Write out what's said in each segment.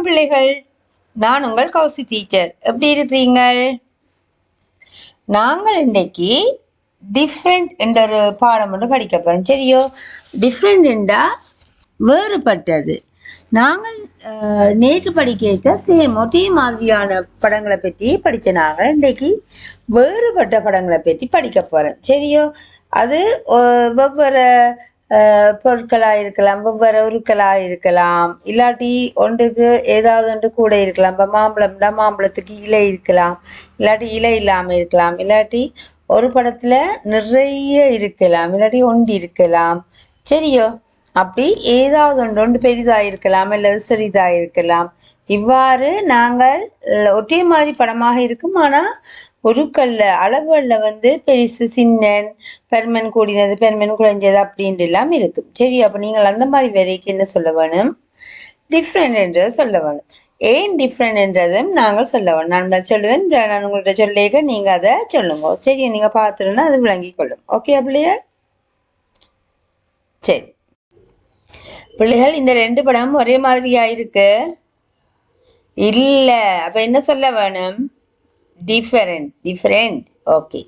பிள்ளைகள், நான் உங்கள் கௌசி டீச்சர். எப்படி இருக்கிறீங்கள்? நாங்கள் இன்றைக்கு டிஃப்ரெண்ட் என்ற ஒரு பாடம் ஒன்று படிக்க போறோம். சரியோ? டிஃப்ரெண்ட் என்றா வேறுபட்டது. நாங்கள் நேற்று படிக்க சேம் ஒரே மாதிரியான படங்களை பற்றி படிச்ச நாங்கள் இன்றைக்கு வேறுபட்ட படங்களை பற்றி படிக்க போறோம். சரியோ? அது வெவ்வேறு பொருட்களாக இருக்கலாம், வெவ்வேறு உருக்களாக இருக்கலாம், இல்லாட்டி ஒன்றுக்கு ஏதாவது ஒன்று கூட இருக்கலாம். இப்போ மாம்பழம்னா மாம்பழத்துக்கு இலை இருக்கலாம், இல்லாட்டி இலை இல்லாமல் இருக்கலாம், இல்லாட்டி ஒரு படத்தில் நிறைய இருக்கலாம், இல்லாட்டி ஒன்று இருக்கலாம். சரியோ? அப்படி ஏதாவது ஒன்று பெரிதாக இருக்கலாம், அல்லது சிறிதாக இருக்கலாம். இவ்வாறு நாங்கள் ஒரே மாதிரி படமாக இருக்கும், ஆனால் உருக்கல்ல அளவுகளில் பெருசு சின்னன், பெருமன் கூடினது, பெருமன் குறைஞ்சது அப்படின்ட்டு எல்லாம் இருக்கும். சரி, அப்போ நீங்கள் அந்த மாதிரி வரைக்கும் என்ன சொல்ல வேணும்? டிஃப்ரெண்ட் என்றது சொல்ல வேணும். ஏன் டிஃப்ரெண்ட் என்றதும் நாங்கள் சொல்ல வேணும். நான் சொல்லுவேன், நான் உங்கள்கிட்ட சொல்லிக்க நீங்கள் அதை சொல்லுங்க. சரி, நீங்கள் பார்த்துருன்னா அது விளங்கி கொள்ளும். ஓகே பிள்ளைகள்? சரி பிள்ளைகள், இந்த ரெண்டு படமும் ஒரே மாதிரியா இருக்கு? இல்ல. அப்ப என்ன சொல்ல வேணும்? Different. Different. Okay,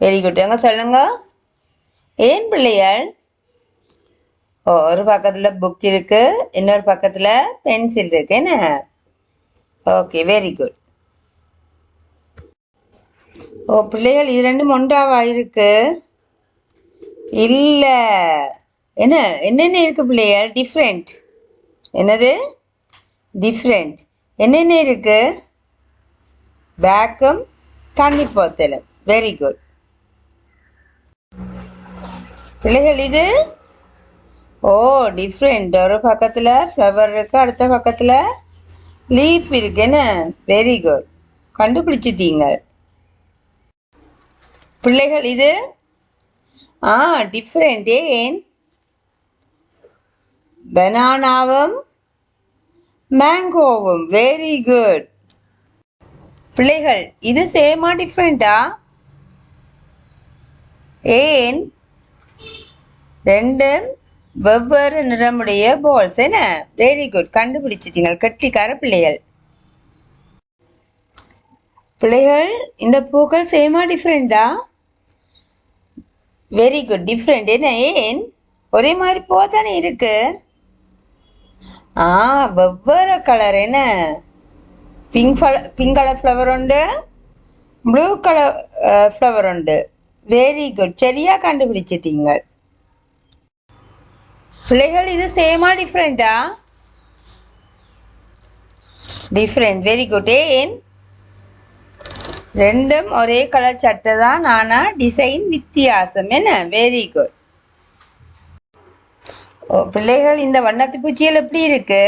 very good. எங்க சொல்லுங்க. ஏன் பிள்ளைகள்? ஒரு பக்கத்துல புக் இருக்கு, இன்னொரு பக்கத்துல பென்சில் இருக்கு. என்ன? Okay, very good. பிள்ளைகள், இது ரெண்டும் ஒன்றாவா இருக்கு? இல்ல. என்னென்ன இருக்கு பிள்ளைகள்? டிஃப்ரெண்ட். என்னது? டிஃப்ரெண்ட். என்னென்ன இருக்கு? பேக்கும் தண்ணி போத்தலும். வெரி குட் பிள்ளைகள். இது டிஃப்ரெண்ட். ஒரு பக்கத்துல ஃப்ளவர் இருக்கு, அடுத்த பக்கத்துல லீஃப் இருக்கு. என்ன? வெரி குட், கண்டுபிடிச்சிட்டீங்க பிள்ளைகள். இது டிஃப்ரெண்ட். ஏன்? பனானாவும் மேங்கோவும். வெரி குட் பிள்ளைகள். இது சேமா டிஃப்ரெண்டா? ஏன்? ரெண்டும் வெவ்வேறு நிறமுடைய பால்ஸ். என்ன? வெரி குட், கண்டுபிடிச்சிட்டீங்க, கெட்டிக்கார பிள்ளைகள். பிள்ளைகள், இந்த பூக்கள் சேமா டிஃப்ரெண்டா? Very good, different. என்ன? ஏன்? ஒரே மாதிரி பூ தானே இருக்கு. வெவ்வேறு கலர். என்ன? பிங்க் கலர் ஃப்ளவர் உண்டு, ப்ளூ கலர் ஃப்ளவர் உண்டு. வெரி குட், சரியா கண்டுபிடிச்சிட்டீங்க பிள்ளைகள். இது சேமா டிஃப்ரெண்டா? டிஃப்ரெண்ட். Very good. ஏன்? ரெண்டும் ஒரே கலர் சட்டை தான், ஆனா டிசைன் வித்தியாசம். என்ன? Very good. பிள்ளைகள், இந்த வண்ணத்து பூச்சிகள் எப்படி இருக்கு?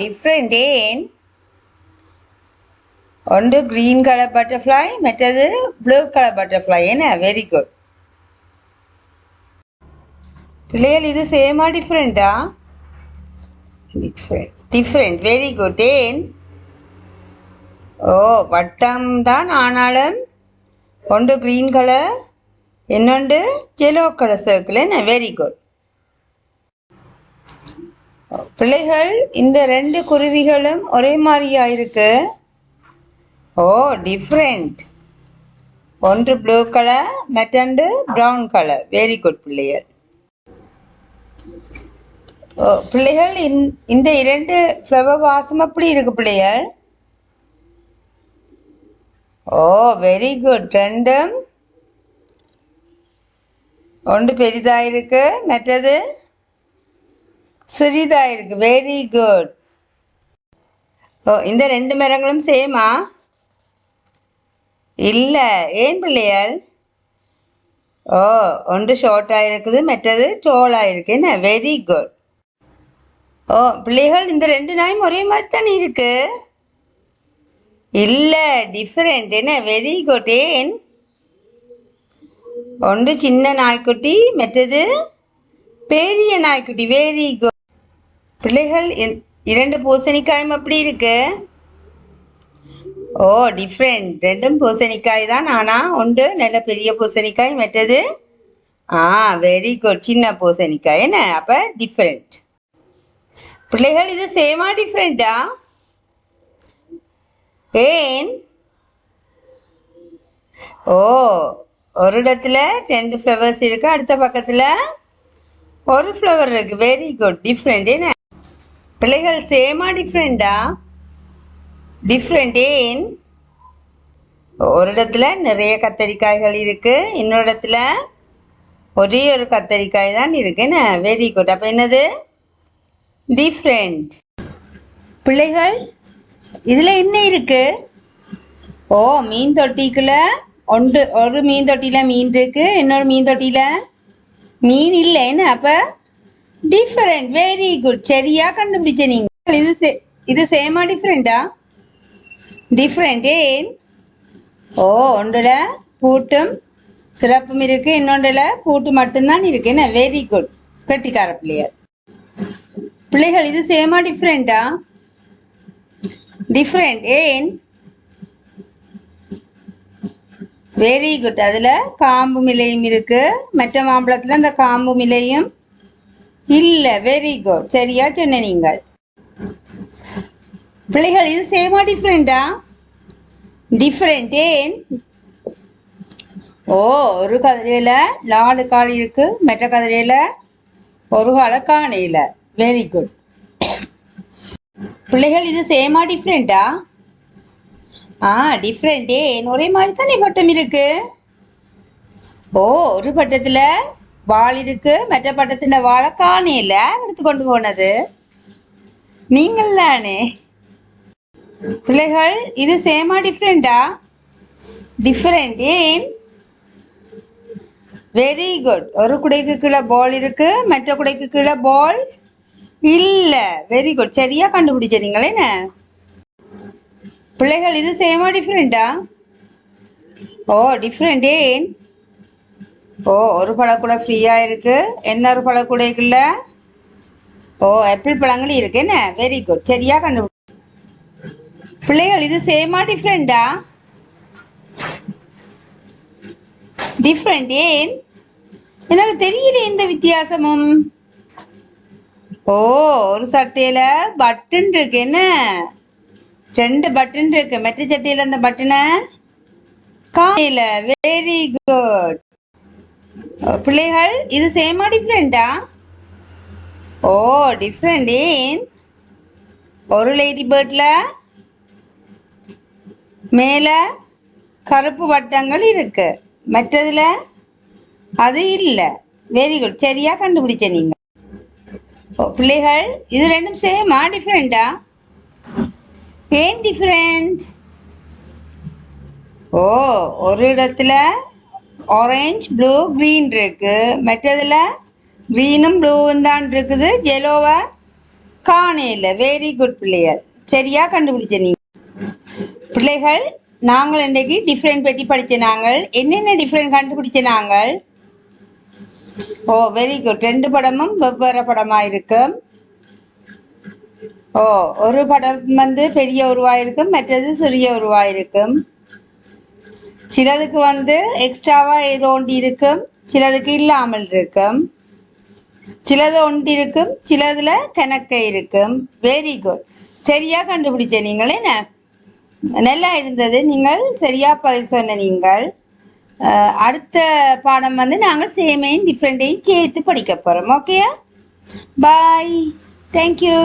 டிஃப்ரெண்ட். ஏன்? ஒன்று கிரீன் கலர் பட்டர்ஃப்ளை, மற்றது ப்ளூ கலர் பட்டர்ஃப்ளை. என்ன? வெரி குட் பிள்ளைகள். இது சேமா டிஃப்ரெண்டா? டிஃப்ரெண்ட். Very good. ஏன்? வட்டம் தான், ஆனாலும் ஒன்று கிரீன் கலர், இன்னொன்று எல்லோ கலர் சர்க்கிள். என்ன? வெரி குட் பிள்ளைகள். இந்த ரெண்டு குருவிகளும் ஒரே மாதிரியா இருக்கு? டிஃப்ரெண்ட். ஒன்று ப்ளூ கலர், மற்றொன்று ப்ரௌன் கலர். வெரி குட் பிள்ளைகள். பிள்ளைகள், இந்த இரண்டு ஃப்ளவர் வாசம் எப்படி இருக்கு பிள்ளைகள்? Very good. ரெண்டும் ஒன்று பெரிதா இருக்கு, மற்றது சிறிதா இருக்கு. Very good. இந்த ரெண்டு மரங்களும் சேமா? இல்ல. ஏன் பிள்ளைகள்? ஒன்று ஷார்ட்டா இருக்குது, மற்றது டோலா இருக்கு. என்ன? Very good. பிள்ளைகள், இந்த ரெண்டு நாயும் ஒரே மாதிரி தானே இருக்கு? இல்ல, டிஃபரெண்ட். என்ன? Very good. ஏன்? ஒன்று சின்ன நாய்க்குட்டி, மற்றது பெரிய நாய்க்குட்டி. வெரி குட் பிள்ளைகள். இரண்டு பூசணிக்காயும் எப்படி இருக்கு? டிஃப்ரெண்ட். ரெண்டும் பூசணிக்காய் தான், ஆனா ஒன்று நல்ல பெரிய பூசணிக்காய், மற்றது வெரி குட், சின்ன பூசணிக்காய். என்ன? அப்ப டிஃப்ரெண்ட். பிள்ளைகள் இது சேமா டிஃப்ரெண்டா? ஏன்? ஓ, ஒரு இடத்துல 2 ஃப்ளவர்ஸ் இருக்கு, அடுத்த பக்கத்துல ஒரு ஃப்ளவர் இருக்கு. Very good. டிஃப்ரெண்ட் என்ன? பிள்ளைகள் சேமா டிஃப்ரெண்டா? டிஃப்ரெண்ட் ஏன்? ஒரு இடத்துல நிறைய கத்தரிக்காய்கள் இருக்கு, இன்னொரு இடத்துல ஒரே ஒரு கத்தரிக்காய் தான் இருக்கு என்ன? Very good. அப்ப என்னது? டிஃப்ரெண்ட். பிள்ளைகள் இதுல என்ன இருக்கு? ஓ, மீன் தொட்டிக்குள்ள ஒரு மீன் தொட்டியில மீன் இருக்கு, இன்னொரு மீன் தொட்டியில மீன் இல்லை என்ன? அப்ப டிஃபரெண்ட். Very good. சரியா கண்டுபிடிச்ச நீங்க. இது சேமா டிஃபரெண்டா? டிஃபரெண்ட் ஏன்? ஓ, ஒன்றுல பூட்டும் சிறப்பும் இருக்கு, இன்னொன்றுல பூட்டு மட்டும்தான் இருக்கு என்ன? Very good. கெட்டிக்கார பிள்ளையர். பிள்ளைகள் இது சேமா டிஃபரெண்டா? டிஃபரெண்ட் ஏன்? Very good. அதுல காம்பும் இலையும் இருக்கு, மற்ற மாம்பழத்துல அந்த காம்பும் இலையும் இல்ல. Very good. சரியா சொன்ன நீங்கள். பிள்ளைகள் இது சேமா டிஃபரெண்டா? டிஃபரெண்ட் ஏன்? ஓ, ஒரு கதிரையில 4 கால் இருக்கு, மற்ற கதிரையில ஒரு காலை காணையில. Very good. பிள்ளைகள் இது சேமா டிஃபரெண்டா? டிஃப்ரெண்ட் ஏன்? ஒரே மாதிரி தானே பட்டம் இருக்கு. ஓ, ஒரு பட்டத்துல வால் இருக்கு, மற்ற பட்டத்துல வாழை காணையில. எடுத்து கொண்டு போனது நீங்கள் தானே. பிள்ளைகள் இது சேமா டிஃப்ரெண்டா? டிஃபரெண்ட் ஏன்? Very good. ஒரு குடைக்கு கீழே பால் இருக்கு, மற்ற குடைக்கு கீழே பால் இல்ல. Very good. சரியா கண்டுபிடிச்சீங்களே என்ன? பிள்ளைகள் இது சேமா டிஃபரெண்டா? ஓ, டிஃபரெண்ட் ஏன்? ஓ, ஒரு பழக்கூட ஃப்ரீயா இருக்கு, என்ன ஒரு பழக்கூடைக்குள்ள ஓ ஆப்பிள் பழங்கள் இருக்கு என்ன? Very good. சரியா கண்டுபிடி. பிள்ளைகள் இது சேமா டிஃபரெண்டா? டிஃபரெண்ட் ஏன்? எனக்கு தெரியல எந்த வித்தியாசமும். ஓ, ஒரு சட்டையில பட்டன் இருக்கு என்ன? 2 பட்டன் இருக்கு, மற்ற சட்டையில அந்த பட்டனை காணல. Very good. பிள்ளைகள் இது சேமா டிஃபரெண்டா? ஓ, டிஃபரெண்ட் ஏன்? ஒரு லேடி பேர்ட்ல மேல கருப்பு வட்டங்கள் இருக்கு, மற்றதுல அது இல்ல. Very good. சரியா கண்டுபிடிச்ச நீங்க. பிள்ளைகள் இது ரெண்டும் சேமா டிஃபரெண்டா? ஏன் டிஃபரெண்ட்? ஓ, ஒரு இடத்துல ஆரஞ்சு ப்ளூ கிரீன் இருக்கு, மற்றதுல கிரீனும் ப்ளூவும் தான் இருக்குது, ஜெலோவா காணையில. வெரி குட் பிள்ளைகள். சரியா கண்டுபிடிச்ச நீங்க. பிள்ளைகள் நாங்கள் இன்றைக்கு டிஃப்ரெண்ட் பற்றி படிச்ச நாங்கள் என்னென்ன டிஃப்ரெண்ட் கண்டுபிடிச்ச நாங்கள். ஓ, வெரி குட். 2 படமும் வெவ்வேறு படமா இருக்கும். ஓ, ஒரு படம் வந்து பெரிய உருவாயிருக்கும், மற்றது சிறிய உருவாயிருக்கும். சிலதுக்கு வந்து எக்ஸ்ட்ராவா ஏதோ ஒன்று இருக்கும், சிலதுக்கு இல்லாமல் இருக்கும். சிலது ஒன்று இருக்கும், சிலதுல கணக்க இருக்கும். Very good. சரியா கண்டுபிடிச்ச நீங்கள் என்ன? நல்லா இருந்தது. நீங்கள் சரியா பதில் சொன்ன நீங்கள். அடுத்த பாடம் வந்து நாங்கள் சேமையும் டிஃப்ரெண்ட்டையும் சேர்த்து படிக்க போகிறோம். ஓகேயா? பாய். தேங்க்யூ.